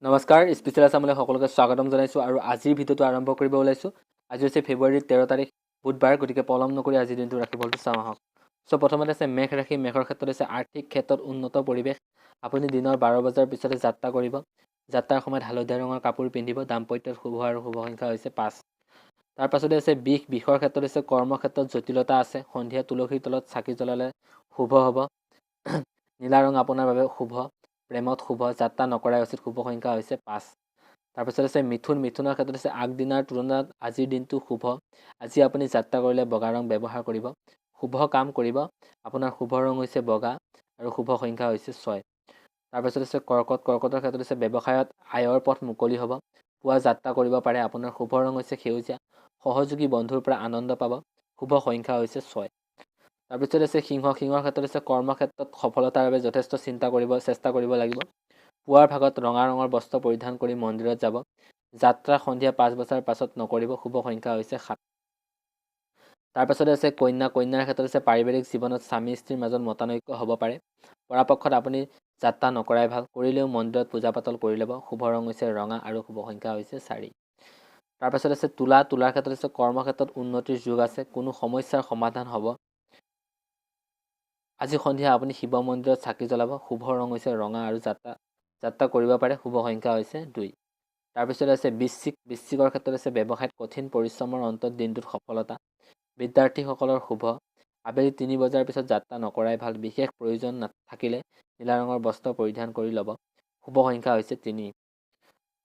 নমস্কাৰ স্পেচিয়েল আছামলৈ সকলোকে স্বাগতম জনাইছোঁ আৰু আজিৰ ভিডিঅ'টো আৰম্ভ কৰিব ওলাইছোঁ। আজি হৈছে ফেব্ৰুৱাৰীৰ 13 তাৰিখ বুধবাৰ, গতিকে পলম নকৰি আজিৰ দিনটো ৰাশিফলটো চাওঁ আহক। প্ৰথমতে আছে মেঘ ৰাশি। মেঘৰ ক্ষেত্ৰত হৈছে আৰ্থিক ক্ষেত্ৰত উন্নত পৰিৱেশ। আপুনি দিনৰ 12 বজাৰ পিছতে যাত্ৰা কৰিব। যাত্ৰাৰ সময়ত হালধীয়া ৰঙৰ কাপোৰ পিন্ধিব। দাম্পত্যত শুভ আৰু শুভ সংখ্যা হৈছে 5। তাৰ পাছতে আছে বিষৰ ক্ষেত্ৰত হৈছে কৰ্মক্ষেত্ৰত জটিলতা আছে। সন্ধিয়া তুলসীৰ তলত চাকি জ্বলালে শুভ হ'ব। নীলা ৰং আপোনাৰ বাবে শুভ। প্ৰেমত শুভ। যাত্ৰা নকৰাই উচিত। শুভ সংখ্যা হৈছে 5। তাৰপিছত আছে মিথুনৰ ক্ষেত্ৰত আছে আগদিনাৰ তুলনাত আজিৰ দিনটো শুভ। আজি আপুনি যাত্ৰা কৰিলে বগা ৰং ব্যৱহাৰ কৰিব। শুভ কাম কৰিব। আপোনাৰ শুভ ৰং হৈছে বগা আৰু শুভ সংখ্যা হৈছে 6। তাৰপিছত আছে কৰ্কটৰ ক্ষেত্ৰত আছে ব্যৱসায়ত আয়ৰ পথ মুকলি হ'ব। পুৱা যাত্ৰা কৰিব পাৰে। আপোনাৰ শুভ ৰং হৈছে সেউজীয়া। সহযোগী বন্ধুৰ পৰা আনন্দ পাব। শুভ সংখ্যা হৈছে 6। তাৰপিছত আছে সিংহৰ ক্ষেত্ৰত আছে কৰ্মক্ষেত্ৰত সফলতাৰ বাবে যথেষ্ট চেষ্টা কৰিব লাগিব। পুৱাৰ ভাগত ৰঙা ৰঙৰ বস্ত্ৰ পৰিধান কৰি মন্দিৰত যাব। যাত্ৰা সন্ধিয়া 5 বজাৰ পাছত নকৰিব। শুভ সংখ্যা হৈছে 7। তাৰপাছতে আছে কন্যাৰ ক্ষেত্ৰত আছে পাৰিবাৰিক জীৱনত স্বামী স্ত্ৰীৰ মাজত মতানৈক্য হ'ব পাৰে। পৰাপক্ষত আপুনি যাত্ৰা নকৰাই ভাল। কৰিলেও মন্দিৰত পূজা পাতল কৰি ল'ব। শুভ ৰং হৈছে ৰঙা আৰু শুভ সংখ্যা হৈছে 4। তাৰপাছত আছে তোলাৰ ক্ষেত্ৰত আছে কৰ্মক্ষেত্ৰত উন্নতিৰ যোগ আছে। কোনো সমস্যাৰ সমাধান হ'ব। আজি সন্ধিয়া আপুনি শিৱ মন্দিৰত চাকি জ্বলাব। শুভ ৰং হৈছে ৰঙা আৰু যাত্ৰা কৰিব পাৰে। শুভ সংখ্যা হৈছে 2। তাৰপিছত আছে বৃশ্চিকৰ ক্ষেত্ৰত আছে ব্যৱসায়ত কঠিন পৰিশ্ৰমৰ অন্তত দিনটোত সফলতা। বিদ্যাৰ্থীসকলৰ শুভ। আবেলি 3 বজাৰ পিছত যাত্ৰা নকৰাই ভাল। বিশেষ প্ৰয়োজন নাথাকিলে নীলা ৰঙৰ বস্ত্ৰ পৰিধান কৰি ল'ব। শুভ সংখ্যা হৈছে 3।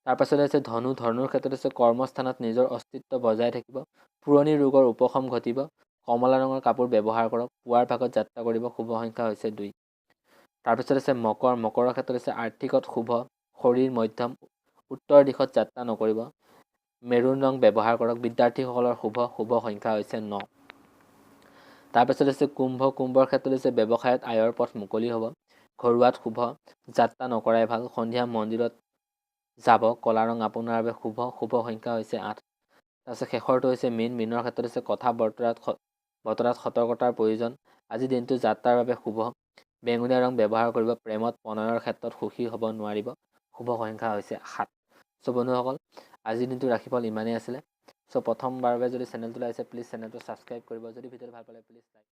তাৰপাছত আছে ধনুৰ ক্ষেত্ৰত আছে কৰ্মস্থানত নিজৰ অস্তিত্ব বজাই থাকিব। পুৰণি ৰোগৰ উপশম ঘটিব। কমলা ৰঙৰ কাপোৰ ব্যৱহাৰ কৰক। পুৱাৰ ভাগত যাত্ৰা কৰিব। শুভ সংখ্যা হৈছে 2। তাৰপিছত আছে মকৰৰ ক্ষেত্ৰত আছে আৰ্থিকত শুভ। শৰীৰ মধ্যম। উত্তৰ দিশত যাত্ৰা নকৰিব। মেৰুণ ৰং ব্যৱহাৰ কৰক। বিদ্যাৰ্থীসকলৰ শুভ সংখ্যা হৈছে 9। তাৰপিছত আছে কুম্ভৰ ক্ষেত্ৰত আছে ব্যৱসায়ত আয়ৰ পথ মুকলি হ'ব। ঘৰুৱাত শুভ। যাত্ৰা নকৰাই ভাল। সন্ধিয়া মন্দিৰত যাব। কলা ৰং আপোনাৰ বাবে শুভ সংখ্যা হৈছে 8। তাৰপিছত শেষৰটো হৈছে মীনৰ ক্ষেত্ৰত আছে কথা বতৰাত সতৰ্কতাৰ প্ৰয়োজন। আজি দিনটো যাত্ৰাৰ বাবে শুভ। বেঙুনীয়া ৰং ব্যৱহাৰ কৰিব। প্ৰেমত প্ৰণয়ৰ ক্ষেত্ৰত সুখী হ'ব নোৱাৰিব। শুভ সংখ্যা হৈছে 7। বন্ধুসকল, আজিৰ দিনটো ৰাশিফল ইমানেই আছিলে। প্ৰথমবাৰৰ বাবে যদি চেনেলটোলৈ আহিছে প্লিজ চেনেলটো ছাবস্ক্ৰাইব কৰিব। যদি ভিডিঅ'টো ভাল পালে প্লিজ লাইক